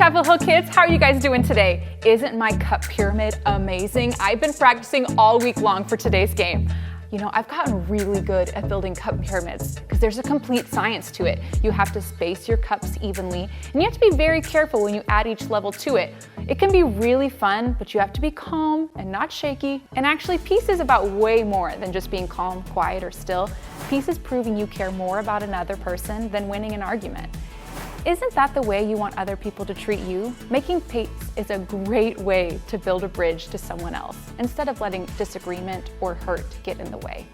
Chapelhill kids, how are you guys doing today? Isn't my cup pyramid amazing? I've been practicing all week long for today's game. You know, I've gotten really good at building cup pyramids because there's a complete science to it. You have to space your cups evenly, and you have to be very careful when you add each level to it. It can be really fun, but you have to be calm and not shaky. And actually, peace is about way more than just being calm, quiet, or still. Peace is proving you care more about another person than winning an argument. Isn't that the way you want other people to treat you? Making peace is a great way to build a bridge to someone else instead of letting disagreement or hurt get in the way.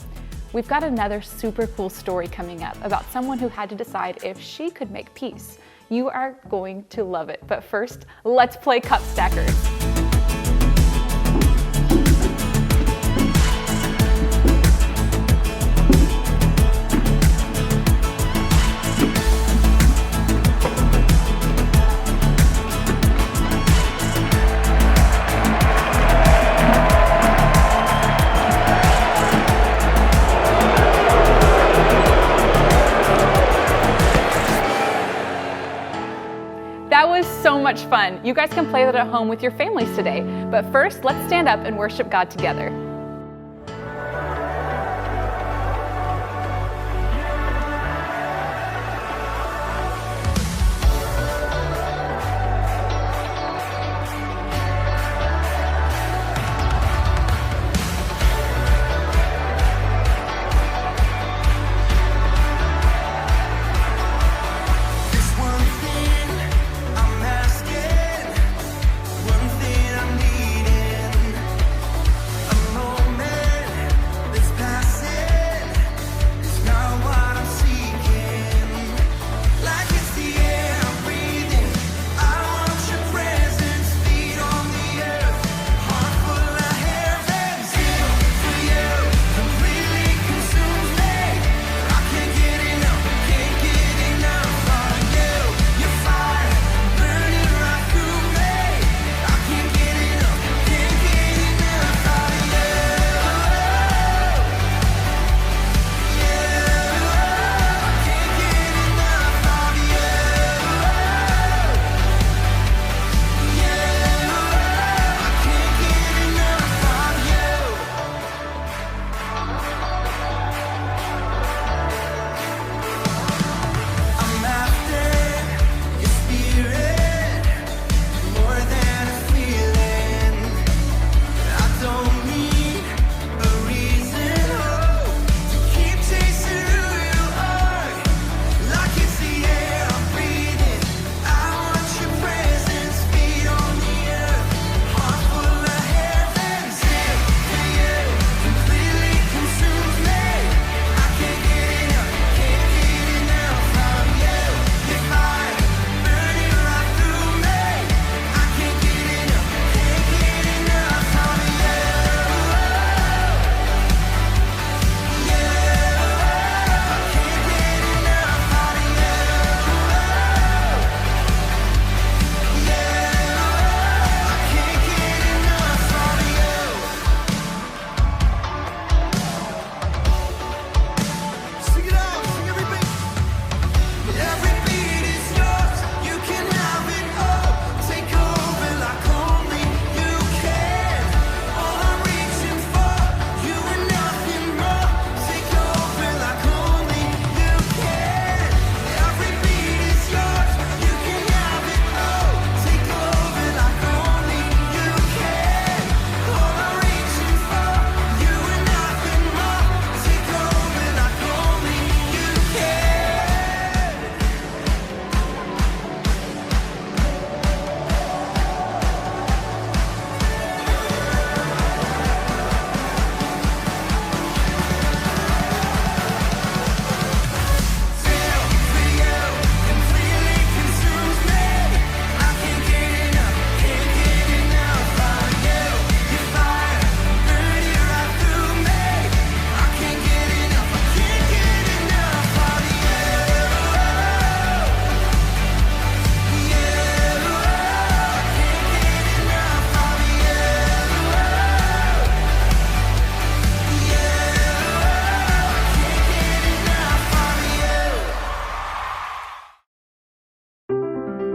We've got another super cool story coming up about someone who had to decide if she could make peace. You are going to love it. But first, let's play Cup Stackers. That was so much fun. You guys can play that at home with your families today. But first, let's stand up and worship God together.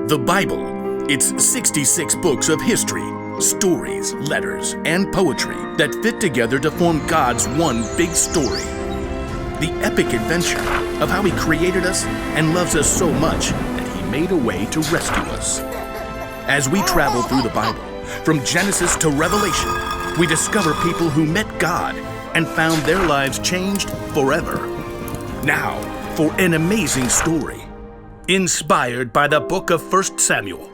The Bible, It's 66 books of history, stories, letters, and poetry that fit together to form God's one big story. The epic adventure of how He created us and loves us so much that He made a way to rescue us. As we travel through the Bible, from Genesis to Revelation, we discover people who met God and found their lives changed forever. Now, for an amazing story, inspired by the book of 1 Samuel,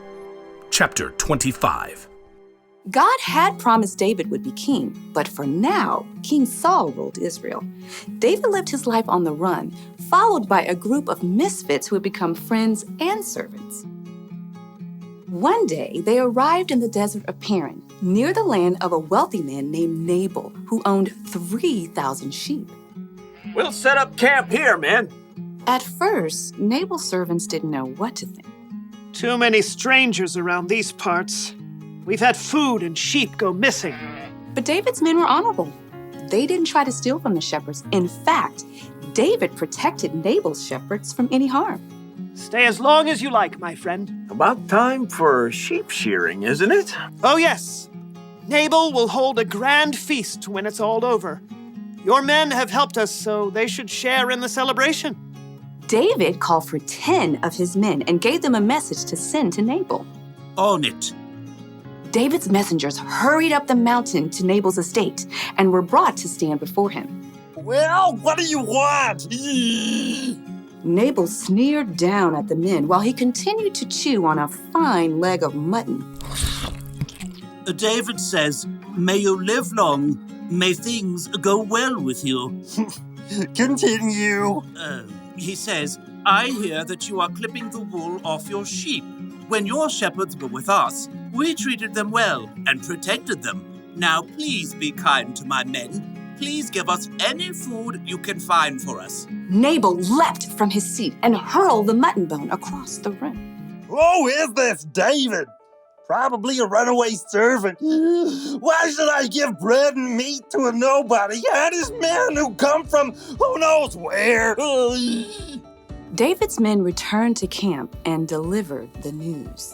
chapter 25. God had promised David would be king, but for now, King Saul ruled Israel. David lived his life on the run, followed by a group of misfits who had become friends and servants. One day, they arrived in the desert of Paran, near the land of a wealthy man named Nabal, who owned 3,000 sheep. We'll set up camp here, man. At first, Nabal's servants didn't know what to think. Too many strangers around these parts. We've had food and sheep go missing. But David's men were honorable. They didn't try to steal from the shepherds. In fact, David protected Nabal's shepherds from any harm. Stay as long as you like, my friend. About time for sheep shearing, isn't it? Oh, yes. Nabal will hold a grand feast when it's all over. Your men have helped us, so they should share in the celebration. David called for 10 of his men and gave them a message to send to Nabal. On it. David's messengers hurried up the mountain to Nabal's estate and were brought to stand before him. Well, what do you want? Nabal sneered down at the men while he continued to chew on a fine leg of mutton. David says, "May you live long. May things go well with you." Continue. He says, "I hear that you are clipping the wool off your sheep. When your shepherds were with us, we treated them well and protected them. Now please be kind to my men. Please give us any food you can find for us." Nabal leapt from his seat and hurled the mutton bone across the room. Who is this David? Probably a runaway servant. Why should I give bread and meat to a nobody? And his men who come from who knows where? David's men returned to camp and delivered the news.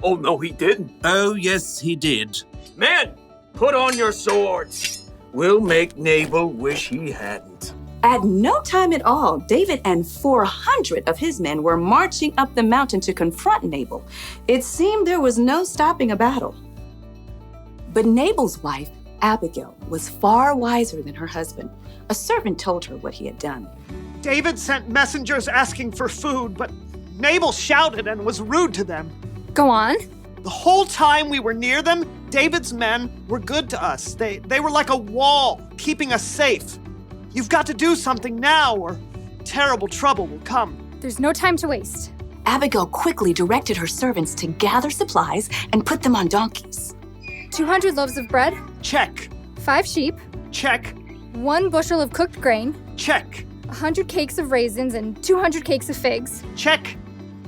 Oh, no, he didn't. Oh, yes, he did. Men, put on your swords. We'll make Nabal wish he hadn't. At no time at all, David and 400 of his men were marching up the mountain to confront Nabal. It seemed there was no stopping a battle. But Nabal's wife, Abigail, was far wiser than her husband. A servant told her what he had done. David sent messengers asking for food, but Nabal shouted and was rude to them. Go on. The whole time we were near them, David's men were good to us. They were like a wall, keeping us safe. You've got to do something now, or terrible trouble will come. There's no time to waste. Abigail quickly directed her servants to gather supplies and put them on donkeys. 200 loaves of bread, Check. 5 sheep, Check. 1 bushel of cooked grain, Check. 100 cakes of raisins, and 200 cakes of figs. Check.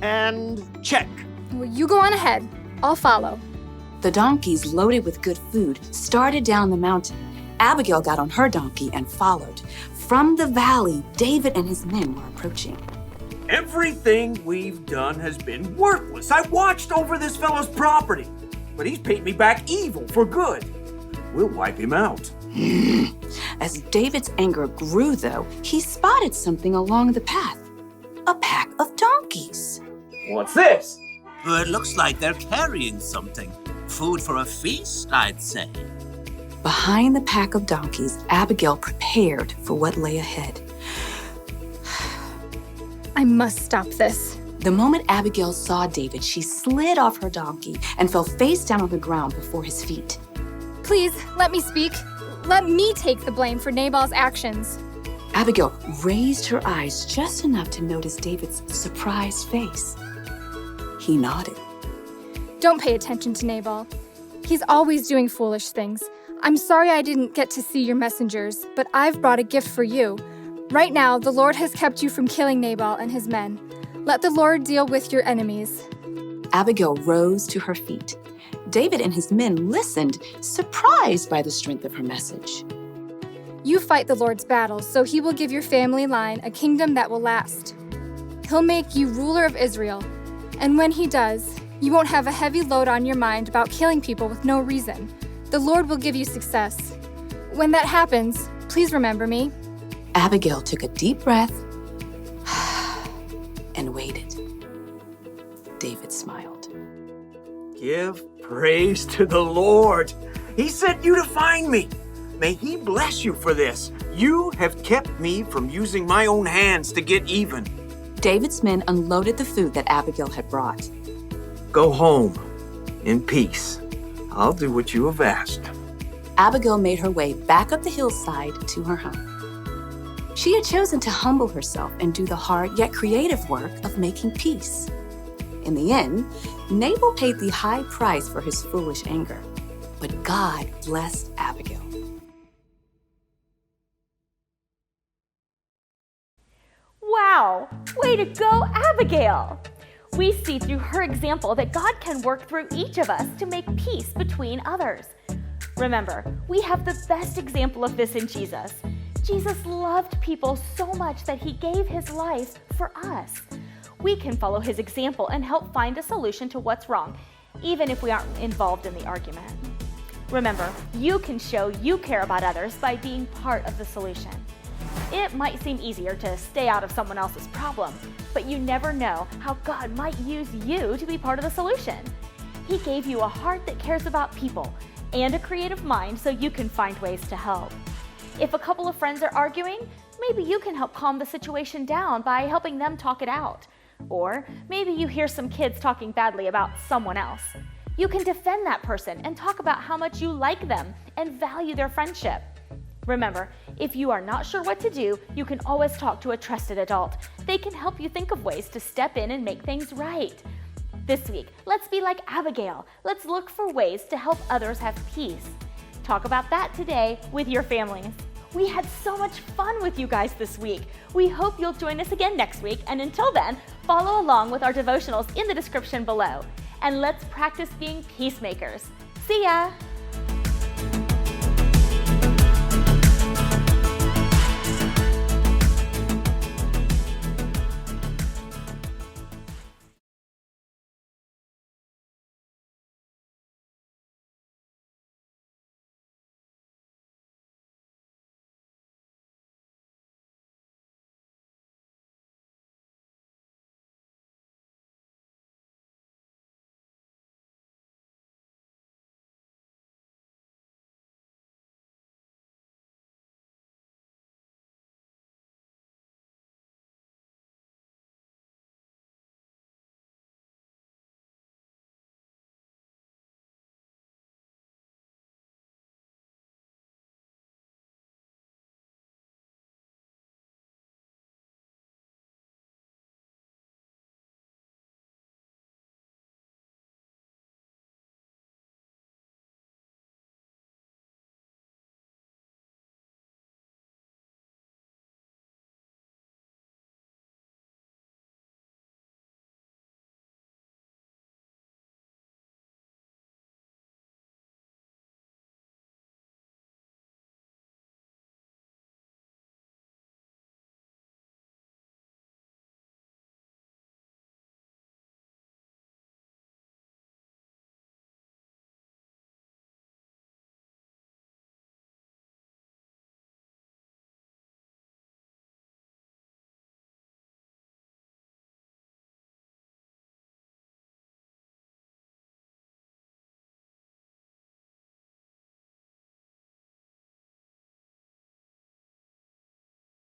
And check. Well, you go on ahead. I'll follow. The donkeys, loaded with good food, started down the mountain. Abigail got on her donkey and followed. From the valley, David and his men were approaching. Everything we've done has been worthless. I watched over this fellow's property, but he's paid me back evil for good. We'll wipe him out. As David's anger grew, though, he spotted something along the path. A pack of donkeys. What's this? Well, it looks like they're carrying something. Food for a feast, I'd say. Behind the pack of donkeys, Abigail prepared for what lay ahead. I must stop this. The moment Abigail saw David, she slid off her donkey and fell face down on the ground before his feet. Please, let me speak. Let me take the blame for Nabal's actions. Abigail raised her eyes just enough to notice David's surprised face. He nodded. Don't pay attention to Nabal. He's always doing foolish things. I'm sorry I didn't get to see your messengers, but I've brought a gift for you. Right now, the Lord has kept you from killing Nabal and his men. Let the Lord deal with your enemies. Abigail rose to her feet. David and his men listened, surprised by the strength of her message. You fight the Lord's battles, so he will give your family line a kingdom that will last. He'll make you ruler of Israel, and when he does, You won't have a heavy load on your mind about killing people with no reason. The Lord will give you success. When that happens, please remember me. Abigail took a deep breath and waited. David smiled. Give praise to the Lord. He sent you to find me. May he bless you for this. You have kept me from using my own hands to get even. David's men unloaded the food that Abigail had brought. Go home in peace. I'll do what you have asked. Abigail made her way back up the hillside to her home. She had chosen to humble herself and do the hard yet creative work of making peace. In the end, Nabal paid the high price for his foolish anger, but God blessed Abigail. Wow! Way to go, Abigail! We see through her example that God can work through each of us to make peace between others. Remember, we have the best example of this in Jesus. Jesus loved people so much that he gave his life for us. We can follow his example and help find a solution to what's wrong, even if we aren't involved in the argument. Remember, you can show you care about others by being part of the solution. It might seem easier to stay out of someone else's problem, but you never know how God might use you to be part of the solution. He gave you a heart that cares about people and a creative mind so you can find ways to help. If a couple of friends are arguing, maybe you can help calm the situation down by helping them talk it out. Or maybe you hear some kids talking badly about someone else. You can defend that person and talk about how much you like them and value their friendship. Remember, if you are not sure what to do, you can always talk to a trusted adult. They can help you think of ways to step in and make things right. This week, let's be like Abigail. Let's look for ways to help others have peace. Talk about that today with your families. We had so much fun with you guys this week. We hope you'll join us again next week, and until then, follow along with our devotionals in the description below. And let's practice being peacemakers. See ya!